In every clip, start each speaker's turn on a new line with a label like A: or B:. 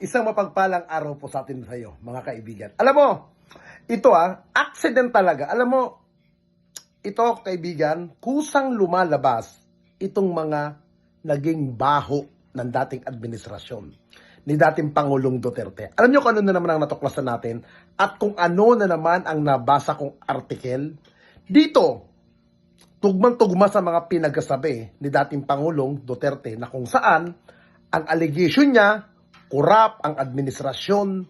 A: Isang mapagpalang araw po sa atin sa iyo, mga kaibigan. Alam mo, ito accident talaga. Alam mo, ito kaibigan, kusang lumalabas itong mga naging baho ng dating administrasyon ni dating Pangulong Duterte. Alam niyo kung ano na naman ang natuklasan natin at kung ano na naman ang nabasa kong artikel? Dito, tugmang-tugma sa mga pinagsasabi ni dating Pangulong Duterte na kung saan ang allegation niya, kurap ang administrasyon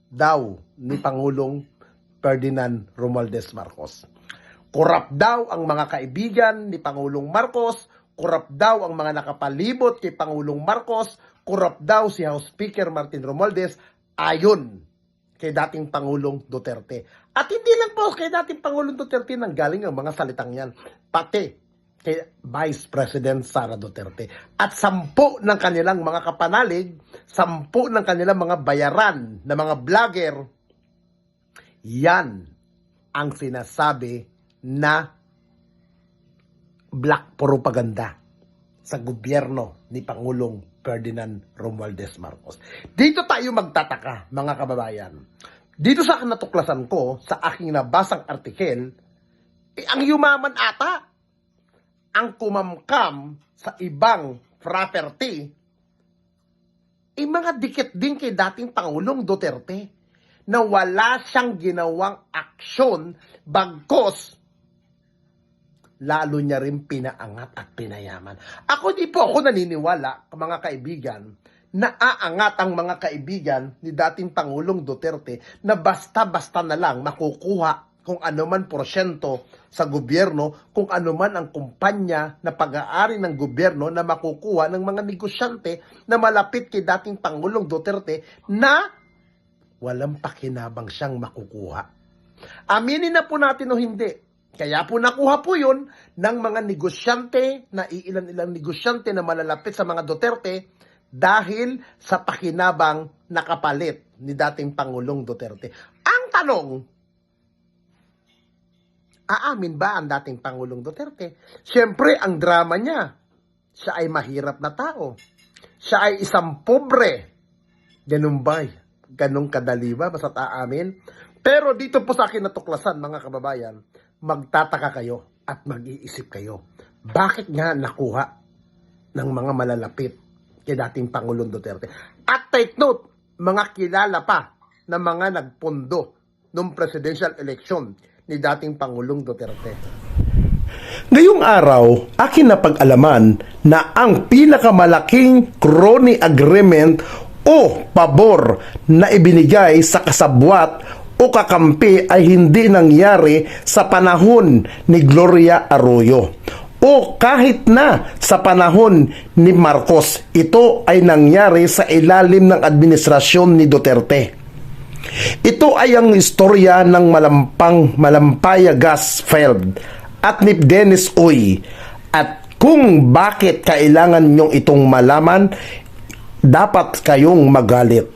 A: daw ni Pangulong Ferdinand Romualdez Marcos. Kurap daw ang mga kaibigan ni Pangulong Marcos, kurap daw ang mga nakapalibot kay Pangulong Marcos, kurap daw si House Speaker Martin Romualdez ayon kay dating Pangulong Duterte. At hindi lang po kay dating Pangulong Duterte nang galing ang mga salitang yan, pati kay Vice President Sara Duterte. At 10 ng kanilang mga kapanalig, 10 ng kanilang mga bayaran na mga vlogger, yan ang sinasabi na black propaganda sa gobyerno ni Pangulong Ferdinand Romualdez Marcos. Dito tayo magtataka, mga kababayan. Dito sa natuklasan ko, sa aking nabasang artikel, ang yumaman ata ang kumamkam sa ibang property, mga dikit din kay dating Pangulong Duterte na wala siyang ginawang aksyon bagkos lalo niya rin pinaangat at pinayaman. Di po ako naniniwala, mga kaibigan, na aangat ang mga kaibigan ni dating Pangulong Duterte na basta-basta na lang makukuha kung ano man porsyento sa gobyerno, kung ano man ang kumpanya na pag-aari ng gobyerno na makukuha ng mga negosyante na malapit kay dating Pangulong Duterte na walang pakinabang siyang makukuha. Aminin na po natin o hindi. Kaya po nakuha po yun ng mga negosyante, na ilan-ilang negosyante na malalapit sa mga Duterte dahil sa pakinabang nakapalit ni dating Pangulong Duterte. Ang tanong, aamin ba ang dating Pangulong Duterte? Siyempre, ang drama niya, siya ay mahirap na tao. Siya ay isang pobre. Ganun ba? Ganun kadali ba? Basta't aamin? Pero dito po sa akin natuklasan, mga kababayan, magtataka kayo at mag-iisip kayo. Bakit nga nakuha ng mga malalapit kay dating Pangulong Duterte? At take note, mga kilala pa na mga nagpondo noong presidential election ni dating Pangulong Duterte. Ngayong araw, akin na pag-alaman na ang pinakamalaking crony agreement o pabor na ibinigay sa kasabwat o kakampi ay hindi nangyari sa panahon ni Gloria Arroyo o kahit na sa panahon ni Marcos. Ito ay nangyari sa ilalim ng administrasyon ni Duterte. Ito ay ang istorya ng Malampaya Gas Field at ni Dennis Uy. At kung bakit kailangan nyong itong malaman, dapat kayong magalit.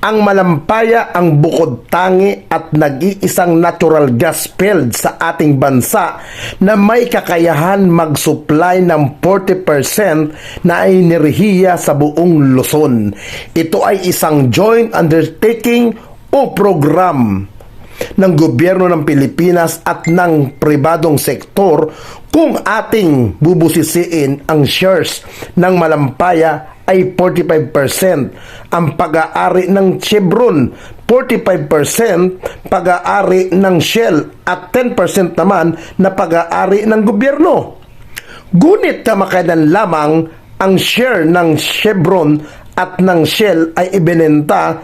A: Ang Malampaya ang bukod tangi at nag-iisang natural gas field sa ating bansa na may kakayahan mag-supply ng 40% na enerhiya sa buong Luzon. Ito ay isang joint undertaking o program ng gobyerno ng Pilipinas at ng pribadong sektor. Kung ating bubusisiin, ang shares ng Malampaya ay 45%, ang pag-aari ng Chevron 45%, pag-aari ng Shell at 10% naman na pag-aari ng gobyerno. Ngunit kamakailan lamang ang share ng Chevron at ng Shell ay ibinenta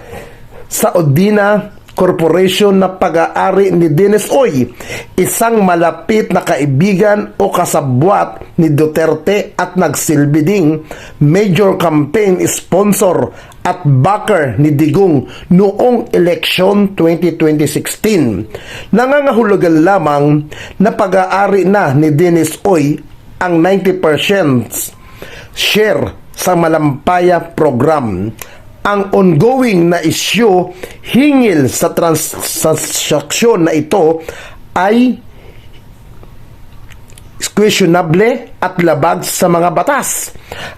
A: sa Odina Corporation na pag-aari ni Dennis Uy, isang malapit na kaibigan o kasabwat ni Duterte at nagsilbi ding major campaign sponsor at backer ni Digong noong eleksyon 2016. Nangangahulugan lamang na pag-aari na ni Dennis Uy ang 90% share sa Malampaya program. Ang ongoing na issue hingil sa transaksyon na ito ay questionable at labag sa mga batas.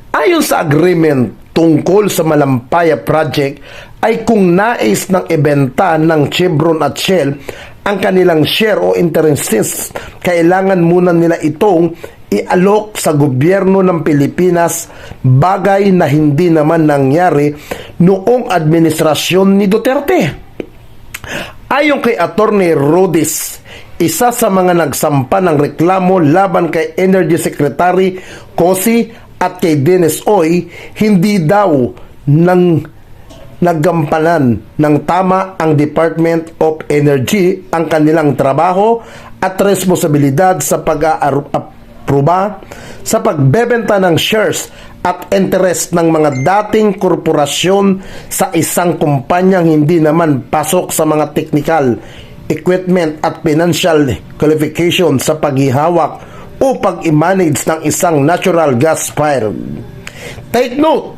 A: Ayon sa agreement tungkol sa Malampaya Project ay kung nais ng ibenta ng Chevron at Shell ang kanilang share o interests, kailangan muna nila itong i-alok sa gobyerno ng Pilipinas, bagay na hindi naman nangyari noong administrasyon ni Duterte. Ayon kay Attorney Rudis, isa sa mga nagsampa ng reklamo laban kay Energy Secretary Cossy at kay Dennis Oy, hindi daw naggampanan ng tama ang Department of Energy ang kanilang trabaho at responsibilidad sa pag-aapruba sa pagbebenta ng shares at interest ng mga dating korporasyon sa isang kumpanyang hindi naman pasok sa mga technical, equipment at financial qualification sa paghihawak o pag-manage ng isang natural gas fire. Take note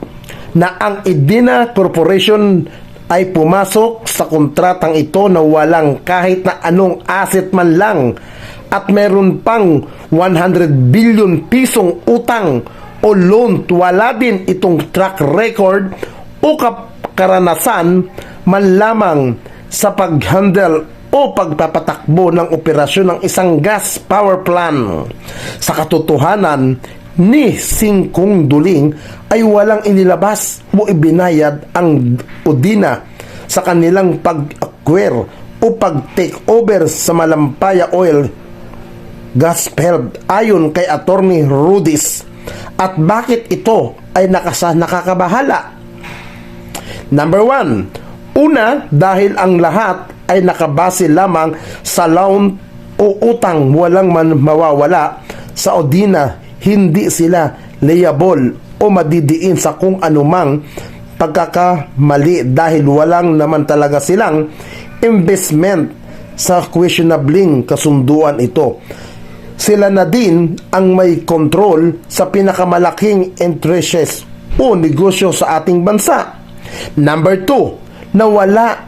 A: na ang Edina Corporation ay pumasok sa kontratang ito na walang kahit na anong asset man lang at meron pang 100 billion pisong utang o loan. Wala din itong track record o karanasan man lamang sa pag-handle o pagpapatakbo ng operasyon ng isang gas power plant. Sa katotohanan, ni Singkong Duling ay walang inilabas o ibinayad ang Udina sa kanilang pag-acquire o pag-take over sa Malampaya Oil Gas Field ayon kay Attorney Rudis. At bakit ito ay nakakabahala? Number 1, una, dahil ang lahat ay nakabase lamang sa loan o utang, walang mawawala sa Udina. Hindi sila liable o madidiin sa kung anumang pagkakamali dahil walang naman talaga silang investment sa questionabling kasunduan ito. Sila na din ang may control sa pinakamalaking interests o negosyo sa ating bansa. Number 2, nawala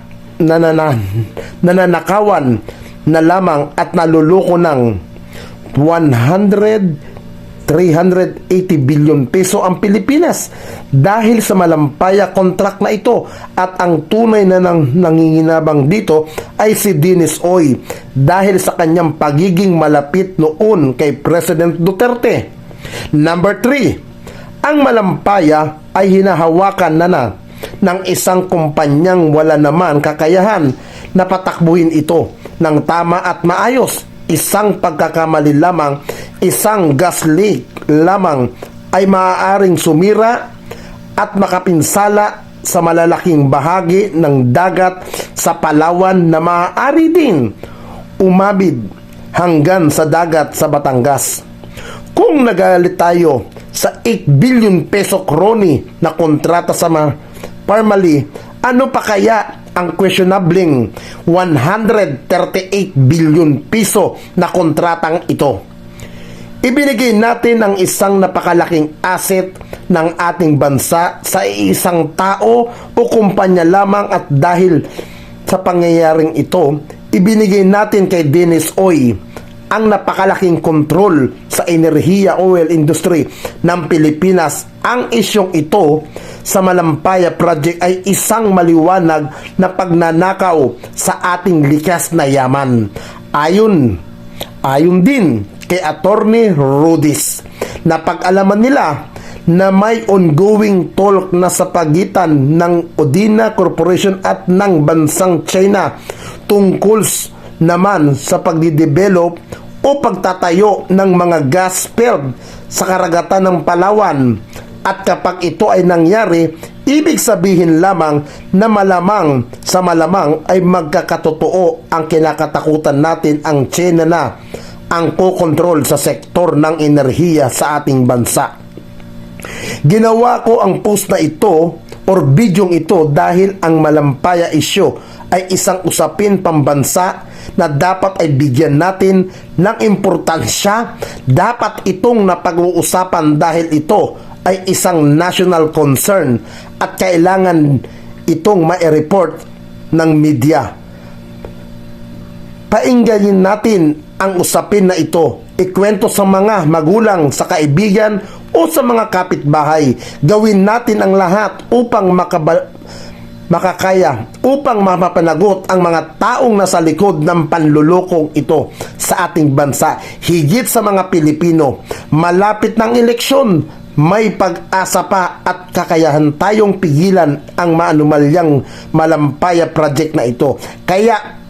A: nananakawan na lamang at naluloko ng 380 billion peso ang Pilipinas dahil sa Malampaya contract na ito, at ang tunay na nanginginabang dito ay si Dennis Oy dahil sa kanyang pagiging malapit noon kay President Duterte. Number 3, ang Malampaya ay hinahawakan na ng isang kumpanyang wala naman kakayahan na patakbuhin ito ng tama at maayos. Isang pagkakamali lamang, isang gas leak lamang ay maaaring sumira at makapinsala sa malalaking bahagi ng dagat sa Palawan na maaari din umabid hanggan sa dagat sa Batangas. Kung nagalit tayo sa 8 billion peso crony na kontrata sa Parmali, ano pa kaya ang questionabling 138 billion piso na kontratang ito? Ibinigay natin ang isang napakalaking asset ng ating bansa sa isang tao o kumpanya lamang, at dahil sa pangyayaring ito, ibinigay natin kay Dennis Oy ang napakalaking kontrol sa enerhiya oil industry ng Pilipinas. Ang isyong ito sa Malampaya Project ay isang maliwanag na pagnanakaw sa ating likas na yaman. Ayon din kay Attorney Rudis, na pag-alaman nila na may ongoing talk na sa pagitan ng Udina Corporation at ng bansang China tungkol naman sa pagdidevelop o pagtatayo ng mga gas field sa karagatan ng Palawan. At kapag ito ay nangyari, ibig sabihin lamang na malamang sa malamang ay magkakatotoo ang kinakatakutan natin, ang China na ang kokontrol sa sektor ng enerhiya sa ating bansa. Ginawa ko ang post na ito or bidyong ito dahil ang Malampaya issue ay isang usapin pambansa na dapat ay bigyan natin ng importansya. Dapat itong napag-uusapan dahil ito ay isang national concern at kailangan itong ma-report ng media. Paingganin natin ang usapin na ito. Ikwento sa mga magulang, sa kaibigan o sa mga kapitbahay. Gawin natin ang lahat upang makakaya upang mapapanagot ang mga taong nasa likod ng panlulokong ito sa ating bansa. Higit sa mga Pilipino, malapit ng eleksyon, may pag-asa pa at kakayahan tayong pigilan ang maanumalyang Malampaya Project na ito. Kaya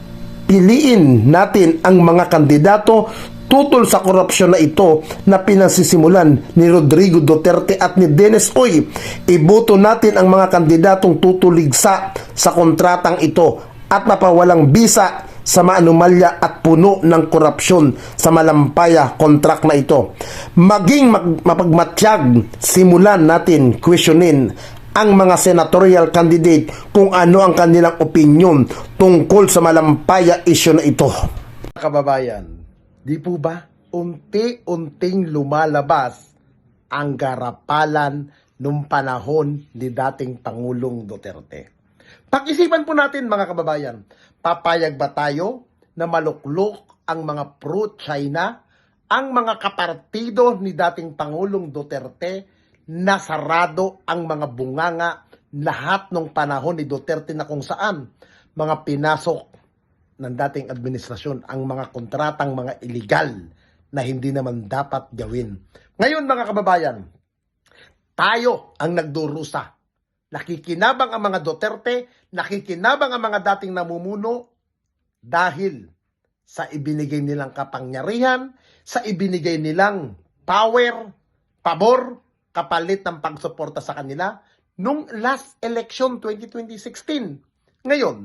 A: piliin natin ang mga kandidato tutol sa korupsyon na ito na pinagsisimulan ni Rodrigo Duterte at ni Dennis Oy. Iboto natin ang mga kandidatong tutuligsa sa kontratang ito at mapawalang bisa sa maanumalya at puno ng korupsyon sa Malampaya contract na ito. Maging mapagmatsyag, simulan natin questionin ang mga senatorial candidate kung ano ang kanilang opinion tungkol sa Malampaya issue na ito. Kababayan, di po ba unti-unting lumalabas ang garapalan nung panahon ni dating Pangulong Duterte? Pag-isipan po natin mga kababayan, papayag ba tayo na maluklok ang mga pro-China, ang mga kapartido ni dating Pangulong Duterte, na sarado ang mga bunganga lahat ng panahon ni Duterte na kung saan mga pinasok ng dating administrasyon ang mga kontratang mga illegal na hindi naman dapat gawin. Ngayon mga kababayan, tayo ang nagdurusa. Nakikinabang ang mga Duterte, nakikinabang ang mga dating namumuno dahil sa ibinigay nilang kapangyarihan, sa ibinigay nilang power, pabor, kapalit ng pagsuporta sa kanila nung last election 2016. Ngayon,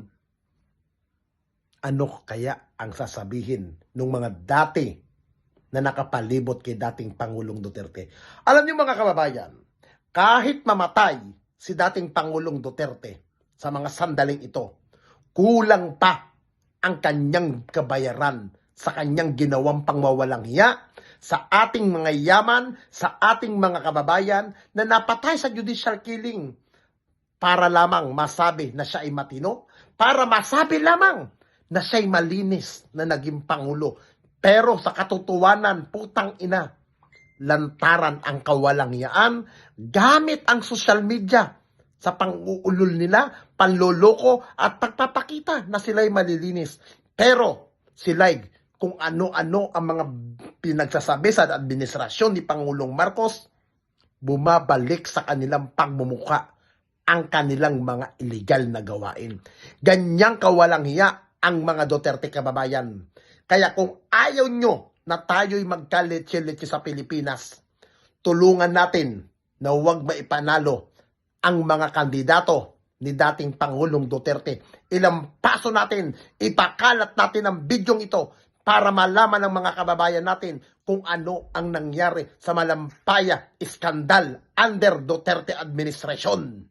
A: ano kaya ang sasabihin ng mga dati na nakapalibot kay dating Pangulong Duterte? Alam niyo mga kababayan, kahit mamatay si dating Pangulong Duterte sa mga sandaling ito, kulang pa ang kanyang kabayaran sa kanyang ginawang pangwawalang hiya sa ating mga yaman, sa ating mga kababayan na napatay sa judicial killing para lamang masabi na siya ay matino, para masabi lamang na siya ay malinis na naging Pangulo. Pero sa katotohanan, putang ina, lantaran ang kawalangyaan gamit ang social media sa pang-uulol nila, panloloko at pagpapakita na sila'y malilinis. Pero sila'y kung ano-ano ang mga pinagsasabi sa administrasyon ni Pangulong Marcos, bumabalik sa kanilang pagmumuka ang kanilang mga illegal na gawain. Ganyang kawalang hiya ang mga Duterte kababayan. Kaya kung ayaw nyo na tayo'y magkaletse-letse sa Pilipinas, tulungan natin na huwag maipanalo ang mga kandidato ni dating Pangulong Duterte. Ilampaso natin, ipakalat natin ang bidyong ito para malaman ng mga kababayan natin kung ano ang nangyari sa Malampaya Iskandal under Duterte administration.